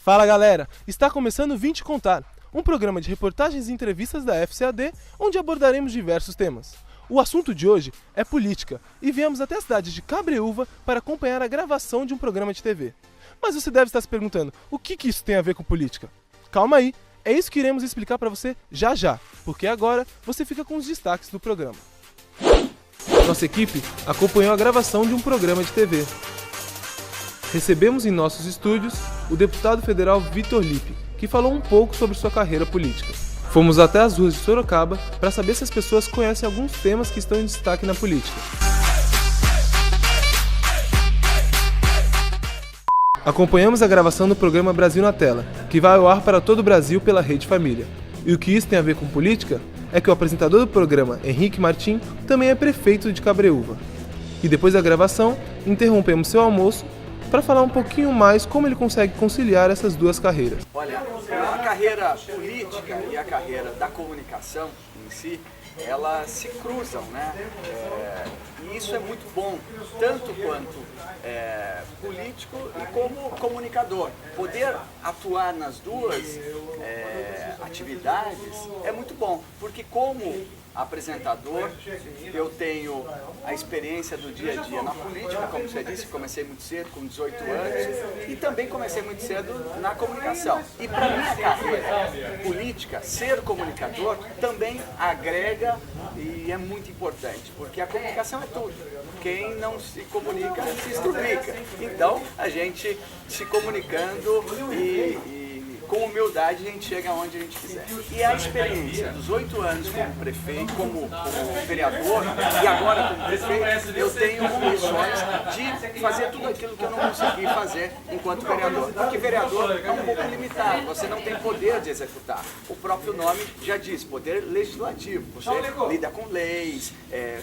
Fala galera, está começando o Vim Te Contar, um programa de reportagens e entrevistas da FCAD, onde abordaremos diversos temas. O assunto de hoje é política e viemos até a cidade de Cabreúva para acompanhar a gravação de um programa de TV. Mas você deve estar se perguntando, o que isso tem a ver com política? Calma aí, é isso que iremos explicar para você já já, porque agora você fica com os destaques do programa. Nossa equipe acompanhou a gravação de um programa de TV. Recebemos em nossos estúdios o deputado federal Vitor Lippe, que falou um pouco sobre sua carreira política. Fomos até as ruas de Sorocaba para saber se as pessoas conhecem alguns temas que estão em destaque na política. Acompanhamos a gravação do programa Brasil na Tela, que vai ao ar para todo o Brasil pela Rede Família. E o que isso tem a ver com política é que o apresentador do programa, Henrique Martim, também é prefeito de Cabreúva. E depois da gravação, interrompemos seu almoço para falar um pouquinho mais como ele consegue conciliar essas duas carreiras. Olha, a carreira política e a carreira da comunicação em si, elas se cruzam, né? E isso é muito bom, tanto quanto político e como comunicador. Poder atuar nas duas atividades é muito bom, porque como apresentador, eu tenho a experiência do dia a dia na política, como você disse, comecei muito cedo, com 18 anos, e também comecei muito cedo na comunicação. E para minha carreira política, ser comunicador também agrega e é muito importante, porque a comunicação é tudo. Quem não se comunica, se estrupica. Então, a gente se comunicando e com humildade a gente chega onde a gente quiser. E a experiência dos 8 anos como prefeito, como vereador e agora como prefeito, eu tenho condições de fazer tudo aquilo que eu não consegui fazer enquanto vereador. Porque vereador é um pouco limitado, você não tem poder de executar. O próprio nome já diz, poder legislativo. Você lida com leis,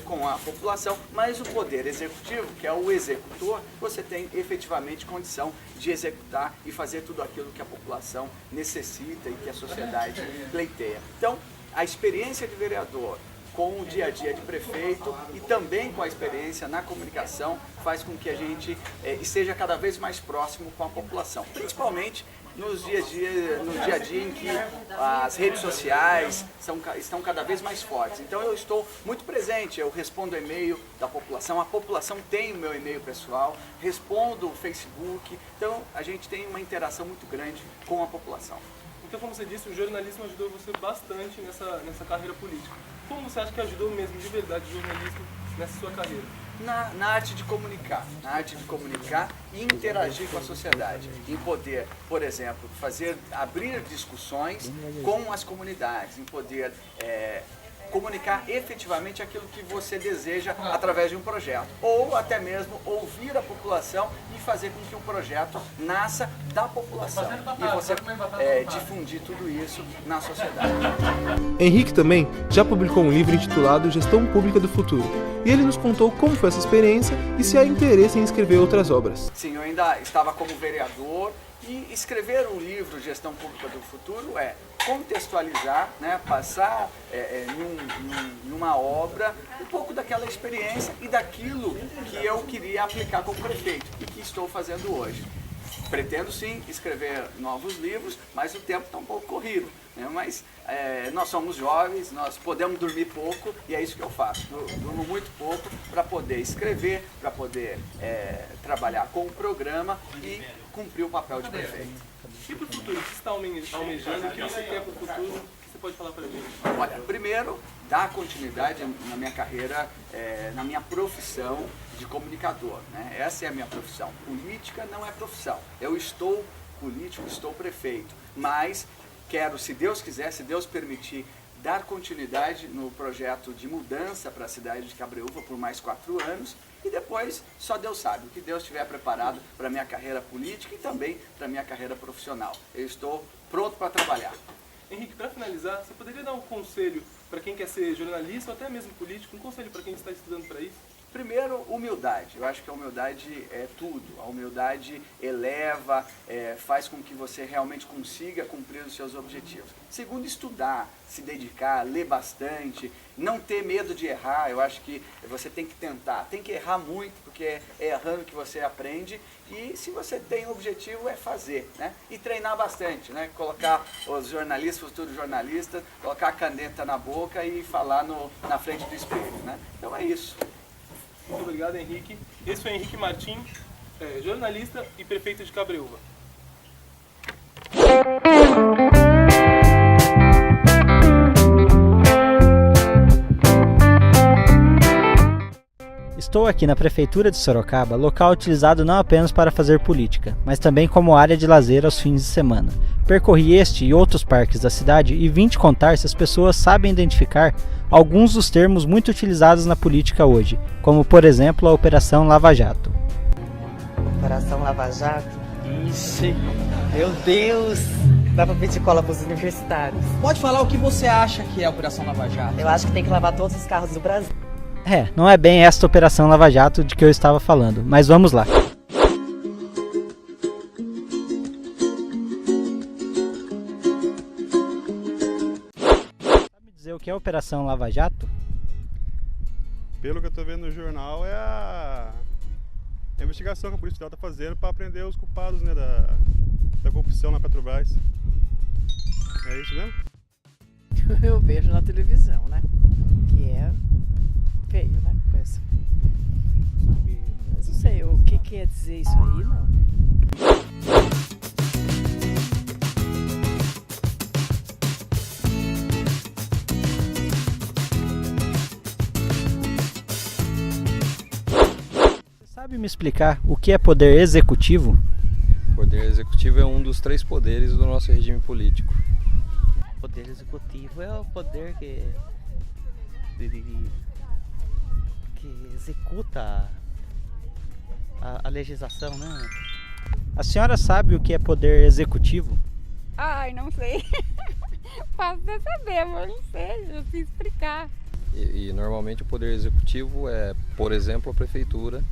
com a população, mas o poder executivo, que é o executor, você tem efetivamente condição de executar e fazer tudo aquilo que a população necessita e que a sociedade pleiteia. Então, a experiência de vereador com o dia a dia de prefeito e também com a experiência na comunicação faz com que a gente esteja cada vez mais próximo com a população, principalmente no dia a dia em que as redes sociais estão cada vez mais fortes. Então eu estou muito presente, eu respondo e-mail da população, a população tem o meu e-mail pessoal, respondo o Facebook, então a gente tem uma interação muito grande com a população. Então, como você disse, o jornalismo ajudou você bastante nessa carreira política. Como você acha que ajudou mesmo de verdade o jornalismo nessa sua carreira? Na arte de comunicar e interagir com a sociedade, em poder, por exemplo, abrir discussões com as comunidades, em poder comunicar efetivamente aquilo que você deseja através de um projeto, ou até mesmo ouvir a população e fazer com que o projeto nasça da população e você difundir tudo isso na sociedade. Henrique também já publicou um livro intitulado Gestão Pública do Futuro, e ele nos contou como foi essa experiência e se há interesse em escrever outras obras. Sim, eu ainda estava como vereador e escrever um livro Gestão Pública do Futuro é contextualizar, né, passar numa obra um pouco daquela experiência e daquilo que eu queria aplicar como prefeito e que estou fazendo hoje. Pretendo sim escrever novos livros, mas o tempo está um pouco corrido, né? Mas nós somos jovens, nós podemos dormir pouco e é isso que eu faço. Durmo muito pouco para poder escrever, para poder trabalhar com o programa e cumprir o papel de prefeito. E para o futuro, o que você está almejando, o que você quer para o futuro, o que você pode falar para a gente? Olha, primeiro, dar continuidade na minha carreira, na minha profissão de comunicador, né? Essa é a minha profissão. Política não é profissão. Eu estou político, estou prefeito, mas quero, se Deus quiser, se Deus permitir, dar continuidade no projeto de mudança para a cidade de Cabreúva por mais 4 anos e depois só Deus sabe o que Deus tiver preparado para a minha carreira política e também para a minha carreira profissional. Eu estou pronto para trabalhar. Henrique, para finalizar, você poderia dar um conselho para quem quer ser jornalista ou até mesmo político, um conselho para quem está estudando para isso? Primeiro, humildade. Eu acho que a humildade é tudo. A humildade eleva, faz com que você realmente consiga cumprir os seus objetivos. Segundo, estudar, se dedicar, ler bastante, não ter medo de errar. Eu acho que você tem que tentar, tem que errar muito, porque é errando que você aprende. E se você tem um objetivo, é fazer, né? E treinar bastante, né? Colocar os jornalistas, futuros jornalistas, colocar a caneta na boca e falar na frente do espelho, né? Então é isso. Muito obrigado, Henrique. Esse foi Henrique Martim, jornalista e prefeito de Cabreúva. Estou aqui na Prefeitura de Sorocaba, local utilizado não apenas para fazer política, mas também como área de lazer aos fins de semana. Percorri este e outros parques da cidade e vim te contar se as pessoas sabem identificar alguns dos termos muito utilizados na política hoje, como por exemplo a Operação Lava Jato. Operação Lava Jato? Ixi, meu Deus! Dá pra pedir cola pros universitários. Pode falar o que você acha que é a Operação Lava Jato? Eu acho que tem que lavar todos os carros do Brasil. Não é bem esta Operação Lava Jato de que eu estava falando, mas vamos lá. Sabe dizer o que é a Operação Lava Jato? Pelo que eu estou vendo no jornal, é a investigação que a Polícia Federal está fazendo para prender os culpados, né, da corrupção na Petrobras. É isso mesmo? Eu vejo na televisão, né? Que é feio, né? Coisa. Mas não sei o que quer dizer isso aí, não. Você sabe me explicar o que é poder executivo? O poder executivo é um dos 3 poderes do nosso regime político. O poder executivo é o poder que executa a legislação, né? A senhora sabe o que é poder executivo? Ai, não sei. Posso até saber, mas não sei, eu sei explicar. E normalmente o poder executivo é, por exemplo, a prefeitura,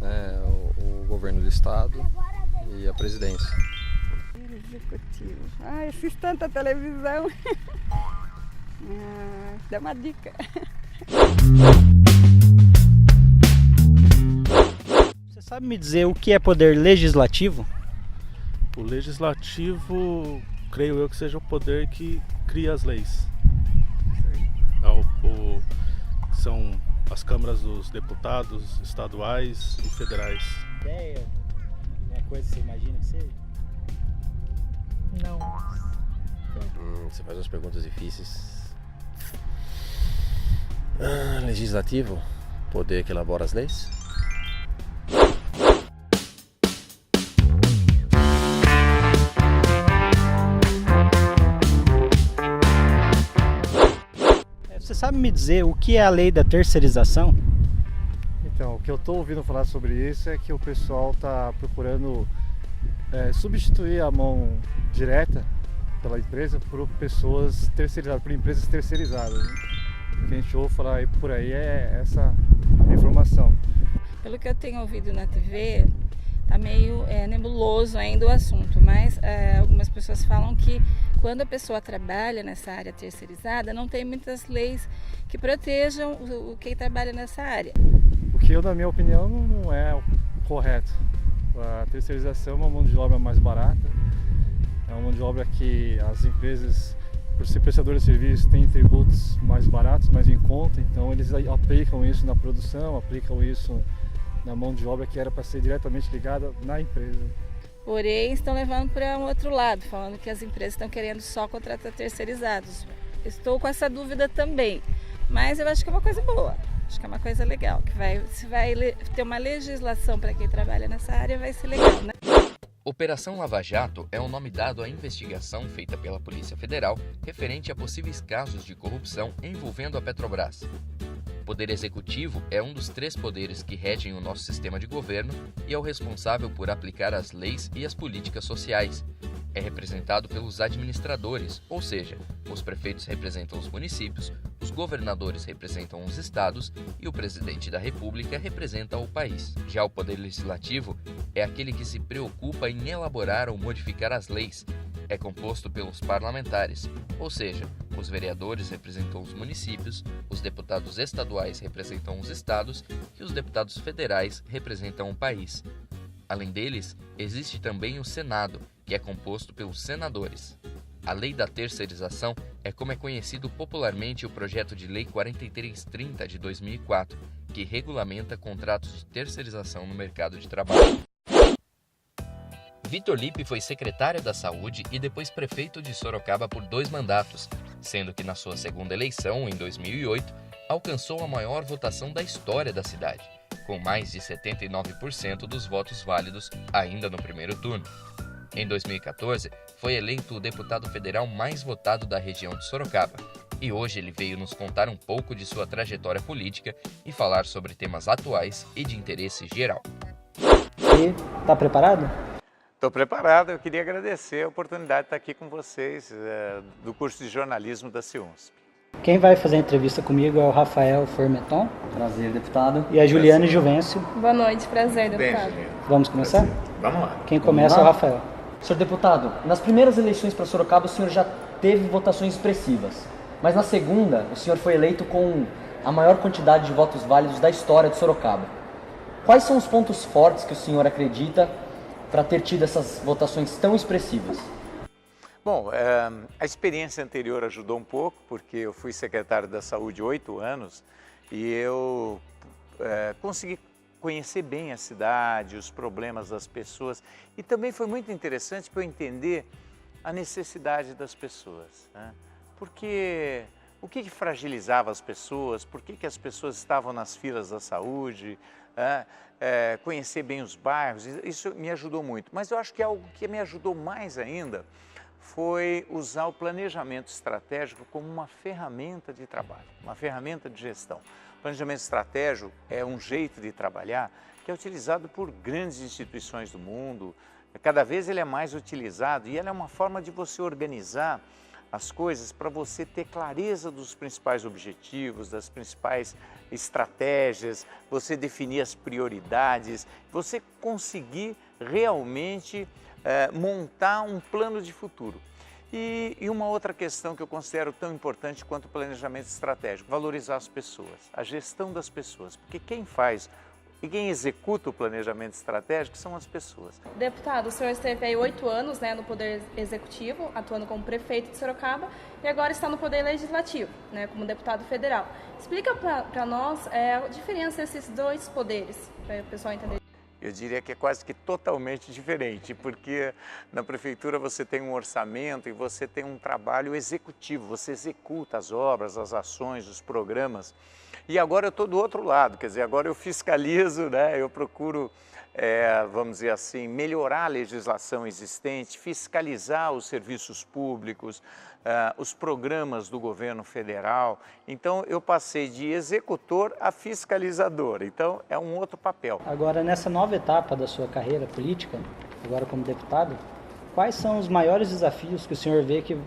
né, o governo do estado e a presidência. Poder executivo. Ai, assisto tanta televisão. Dá uma dica. Você sabe me dizer o que é poder legislativo? O legislativo, creio eu que seja o poder que cria as leis. São as câmaras dos deputados estaduais e federais. Ideia? Uma coisa que você imagina que seja? Não. Você faz umas perguntas difíceis. Legislativo, poder que elabora as leis. Você sabe me dizer o que é a lei da terceirização? Então, o que eu estou ouvindo falar sobre isso é que o pessoal está procurando substituir a mão direta pela empresa por pessoas terceirizadas, por empresas terceirizadas. Né? O que a gente ouve falar aí por aí é essa informação. Pelo que eu tenho ouvido na TV, tá meio nebuloso ainda o assunto, mas algumas pessoas falam que quando a pessoa trabalha nessa área terceirizada, não tem muitas leis que protejam quem trabalha nessa área. O que eu, na minha opinião, não é o correto. A terceirização é uma mão de obra mais barata, é uma mão de obra que as empresas, por ser prestadores de serviços, têm tributos mais baratos, mais em conta, então eles aplicam isso na produção, aplicam isso na mão de obra que era para ser diretamente ligada na empresa. Porém, estão levando para um outro lado, falando que as empresas estão querendo só contratar terceirizados. Estou com essa dúvida também, mas eu acho que é uma coisa boa, acho que é uma coisa legal, que se vai ter uma legislação para quem trabalha nessa área, vai ser legal, né? Operação Lava Jato é o nome dado à investigação feita pela Polícia Federal referente a possíveis casos de corrupção envolvendo a Petrobras. O Poder Executivo é um dos 3 poderes que regem o nosso sistema de governo e é o responsável por aplicar as leis e as políticas sociais. é representado pelos administradores, ou seja, os prefeitos representam os municípios, os governadores representam os estados e o presidente da República representa o país. Já o Poder Legislativo é aquele que se preocupa em elaborar ou modificar as leis. É composto pelos parlamentares, ou seja, os vereadores representam os municípios, os deputados estaduais representam os estados e os deputados federais representam o país. Além deles, existe também o Senado, que é composto pelos senadores. A Lei da Terceirização é como é conhecido popularmente o projeto de Lei 4330 de 2004, que regulamenta contratos de terceirização no mercado de trabalho. Vitor Lippe foi secretário da Saúde e depois prefeito de Sorocaba por 2 mandatos, sendo que na sua segunda eleição, em 2008, alcançou a maior votação da história da cidade, com mais de 79% dos votos válidos ainda no primeiro turno. Em 2014, foi eleito o deputado federal mais votado da região de Sorocaba, e hoje ele veio nos contar um pouco de sua trajetória política e falar sobre temas atuais e de interesse geral. E está preparado? Estou preparado, eu queria agradecer a oportunidade de estar aqui com vocês do curso de jornalismo da CIUNSP. Quem vai fazer a entrevista comigo é o Rafael Formeton. Prazer, deputado. E a Juliane Juvencio. Boa noite, prazer, deputado. Vamos começar? Prazer. Vamos lá. Quem começa é o Rafael. Senhor deputado, nas primeiras eleições para Sorocaba o senhor já teve votações expressivas, mas na segunda o senhor foi eleito com a maior quantidade de votos válidos da história de Sorocaba. Quais são os pontos fortes que o senhor acredita para ter tido essas votações tão expressivas? Bom, a experiência anterior ajudou um pouco, porque eu fui secretário da Saúde 8 anos e eu consegui conhecer bem a cidade, os problemas das pessoas, e também foi muito interessante para eu entender a necessidade das pessoas, né? Porque o que fragilizava as pessoas, por que as pessoas estavam nas filas da saúde, conhecer bem os bairros, isso me ajudou muito. Mas eu acho que algo que me ajudou mais ainda foi usar o planejamento estratégico como uma ferramenta de trabalho, uma ferramenta de gestão. O planejamento estratégico é um jeito de trabalhar que é utilizado por grandes instituições do mundo, cada vez ele é mais utilizado e ele é uma forma de você organizar as coisas para você ter clareza dos principais objetivos, das principais estratégias, você definir as prioridades, você conseguir realmente montar um plano de futuro. E uma outra questão que eu considero tão importante quanto o planejamento estratégico, valorizar as pessoas, a gestão das pessoas, porque quem faz e quem executa o planejamento estratégico são as pessoas. Deputado, o senhor esteve aí 8 anos, né, no Poder Executivo, atuando como prefeito de Sorocaba, e agora está no Poder Legislativo, né, como deputado federal. Explica para nós a diferença desses 2 poderes, para o pessoal entender. Eu diria que é quase que totalmente diferente, porque na prefeitura você tem um orçamento e você tem um trabalho executivo, você executa as obras, as ações, os programas. E agora eu estou do outro lado, quer dizer, agora eu fiscalizo, né? Eu procuro, vamos dizer assim, melhorar a legislação existente, fiscalizar os serviços públicos, os programas do governo federal. Então eu passei de executor a fiscalizador, então é um outro papel. Agora, nessa nova etapa da sua carreira política, agora como deputado, quais são os maiores desafios que o senhor vê que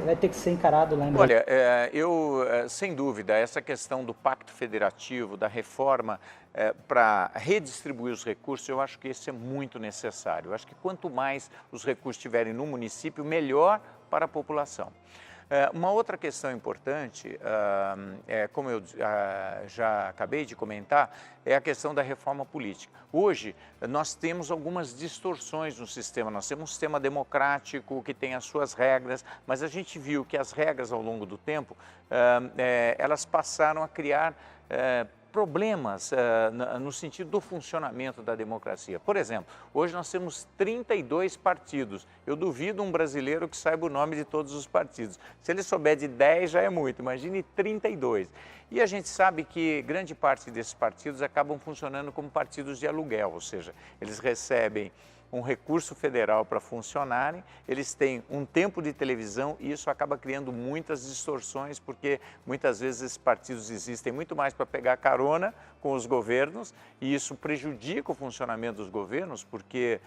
vai ter que ser encarado lá em Brasília? Olha, sem dúvida, essa questão do pacto federativo, da reforma para redistribuir os recursos, eu acho que isso é muito necessário. Eu acho que quanto mais os recursos estiverem no município, melhor para a população. Uma outra questão importante, como eu já acabei de comentar, é a questão da reforma política. Hoje, nós temos algumas distorções no sistema. Nós temos um sistema democrático que tem as suas regras, mas a gente viu que as regras ao longo do tempo, elas passaram a criar problemas no sentido do funcionamento da democracia. Por exemplo, hoje nós temos 32 partidos. Eu duvido um brasileiro que saiba o nome de todos os partidos. Se ele souber de 10 já é muito, imagine 32. E a gente sabe que grande parte desses partidos acabam funcionando como partidos de aluguel, ou seja, eles recebem um recurso federal para funcionarem, eles têm um tempo de televisão e isso acaba criando muitas distorções, porque muitas vezes esses partidos existem muito mais para pegar carona com os governos e isso prejudica o funcionamento dos governos, porque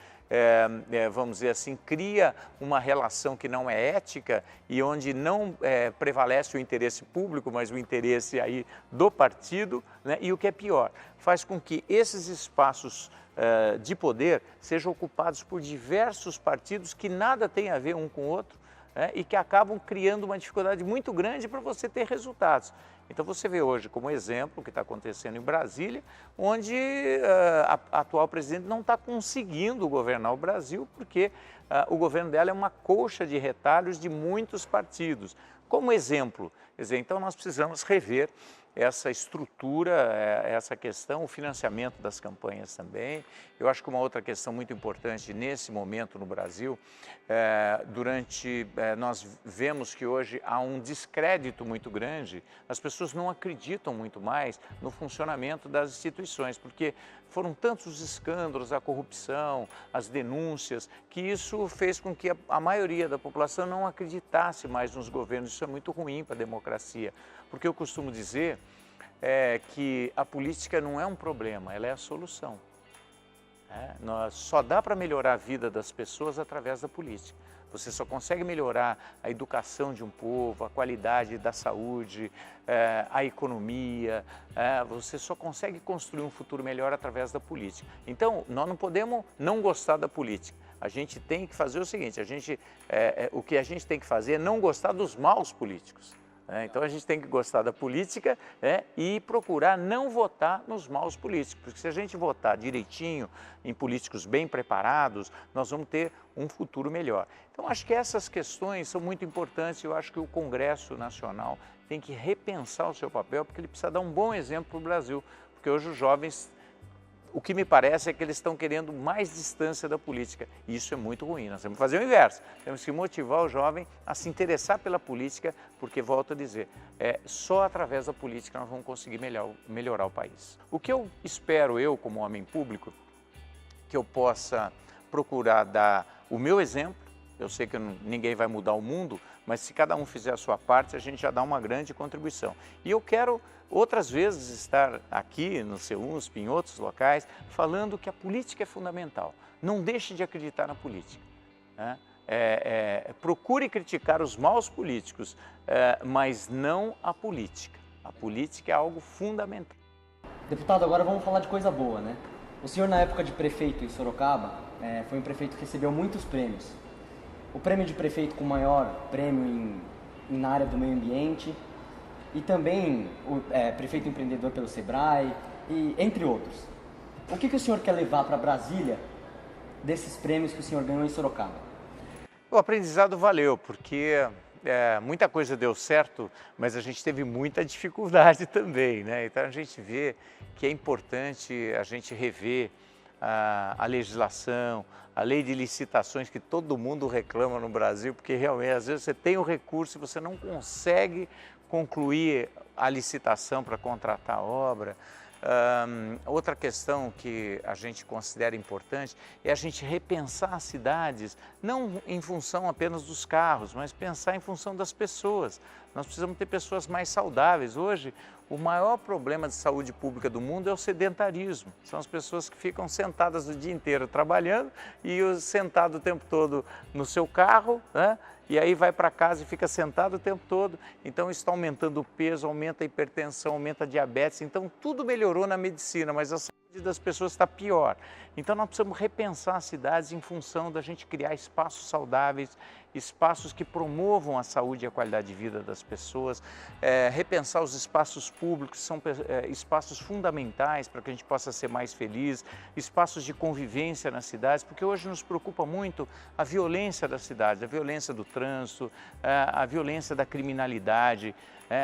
vamos dizer assim, cria uma relação que não é ética e onde não prevalece o interesse público, mas o interesse aí do partido, né? E o que é pior, faz com que esses espaços de poder sejam ocupados por diversos partidos que nada tem a ver um com o outro, né? E que acabam criando uma dificuldade muito grande para você ter resultados. Então você vê hoje como exemplo o que está acontecendo em Brasília, onde a atual presidente não está conseguindo governar o Brasil porque o governo dela é uma colcha de retalhos de muitos partidos. Como exemplo, quer dizer, então nós precisamos rever essa estrutura, essa questão, o financiamento das campanhas também. Eu acho que uma outra questão muito importante nesse momento no Brasil, nós vemos que hoje há um descrédito muito grande, as pessoas não acreditam muito mais no funcionamento das instituições, porque foram tantos os escândalos, a corrupção, as denúncias, que isso fez com que a maioria da população não acreditasse mais nos governos. Isso é muito ruim para a democracia, porque eu costumo dizer que a política não é um problema, ela é a solução. Só dá para melhorar a vida das pessoas através da política. Você só consegue melhorar a educação de um povo, a qualidade da saúde, a economia, você só consegue construir um futuro melhor através da política. Então, nós não podemos não gostar da política. A gente tem que fazer o seguinte, o que a gente tem que fazer é não gostar dos maus políticos. Então a gente tem que gostar da política e procurar não votar nos maus políticos, porque se a gente votar direitinho em políticos bem preparados, nós vamos ter um futuro melhor. Então acho que essas questões são muito importantes e eu acho que o Congresso Nacional tem que repensar o seu papel, porque ele precisa dar um bom exemplo para o Brasil, porque hoje os jovens, o que me parece é que eles estão querendo mais distância da política e isso é muito ruim. Nós temos que fazer o inverso, temos que motivar o jovem a se interessar pela política, porque, volto a dizer, só através da política nós vamos conseguir melhorar o país. O que eu espero, eu como homem público, que eu possa procurar dar o meu exemplo. Eu sei que ninguém vai mudar o mundo, mas se cada um fizer a sua parte, a gente já dá uma grande contribuição. E eu quero outras vezes estar aqui no CEUNSP, em outros locais, falando que a política é fundamental. Não deixe de acreditar na política. Né? Procure criticar os maus políticos, mas não a política. A política é algo fundamental. Deputado, agora vamos falar de coisa boa, né? O senhor, na época de prefeito em Sorocaba, foi um prefeito que recebeu muitos prêmios. O prêmio de prefeito com maior prêmio na área do meio ambiente e também o prefeito empreendedor pelo Sebrae, e entre outros. O que o senhor quer levar para Brasília desses prêmios que o senhor ganhou em Sorocaba? O aprendizado valeu, porque muita coisa deu certo, mas a gente teve muita dificuldade também, né? Então a gente vê que é importante a gente rever a legislação, a lei de licitações que todo mundo reclama no Brasil, porque realmente às vezes você tem o recurso e você não consegue concluir a licitação para contratar a obra. Outra questão que a gente considera importante é a gente repensar as cidades, não em função apenas dos carros, mas pensar em função das pessoas. Nós precisamos ter pessoas mais saudáveis. Hoje, o maior problema de saúde pública do mundo é o sedentarismo. São as pessoas que ficam sentadas o dia inteiro trabalhando e sentado o tempo todo no seu carro, né? E aí vai para casa e fica sentado o tempo todo. Então isso está aumentando o peso, aumenta a hipertensão, aumenta a diabetes. Então tudo melhorou na medicina, mas a saúde das pessoas está pior. Então nós precisamos repensar as cidades em função da gente criar espaços saudáveis, espaços que promovam a saúde e a qualidade de vida das pessoas, repensar os espaços públicos, são espaços fundamentais para que a gente possa ser mais feliz, espaços de convivência nas cidades, porque hoje nos preocupa muito a violência das cidades, a violência do trânsito, a violência da criminalidade.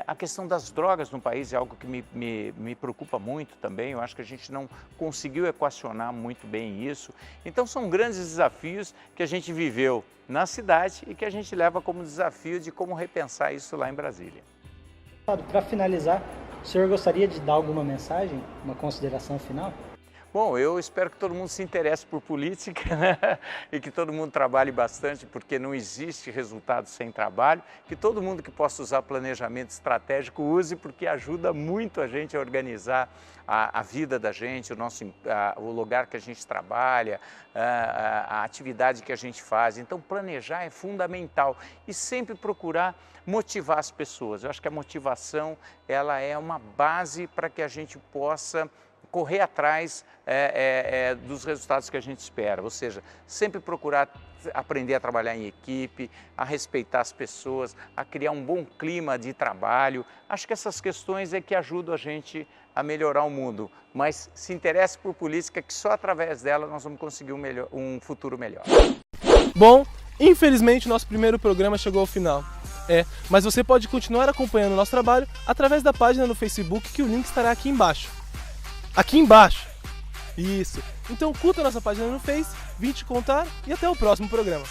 A questão das drogas no país é algo que me preocupa muito também. Eu acho que a gente não conseguiu equacionar muito bem isso. Então são grandes desafios que a gente viveu na cidade e que a gente leva como desafio de como repensar isso lá em Brasília. Para finalizar, o senhor gostaria de dar alguma mensagem, uma consideração final? Bom, eu espero que todo mundo se interesse por política, né? E que todo mundo trabalhe bastante, porque não existe resultado sem trabalho, que todo mundo que possa usar planejamento estratégico use, porque ajuda muito a gente a organizar a vida da gente, o lugar que a gente trabalha, a atividade que a gente faz. Então, planejar é fundamental e sempre procurar motivar as pessoas. Eu acho que a motivação ela é uma base para que a gente possa correr atrás dos resultados que a gente espera, ou seja, sempre procurar aprender a trabalhar em equipe, a respeitar as pessoas, a criar um bom clima de trabalho. Acho que essas questões é que ajudam a gente a melhorar o mundo, mas se interesse por política, que só através dela nós vamos conseguir um futuro melhor. Bom, infelizmente nosso primeiro programa chegou ao final. Mas você pode continuar acompanhando o nosso trabalho através da página no Facebook, que o link estará aqui embaixo. Aqui embaixo! Isso! Então curta a nossa página no Face, vim te contar e até o próximo programa.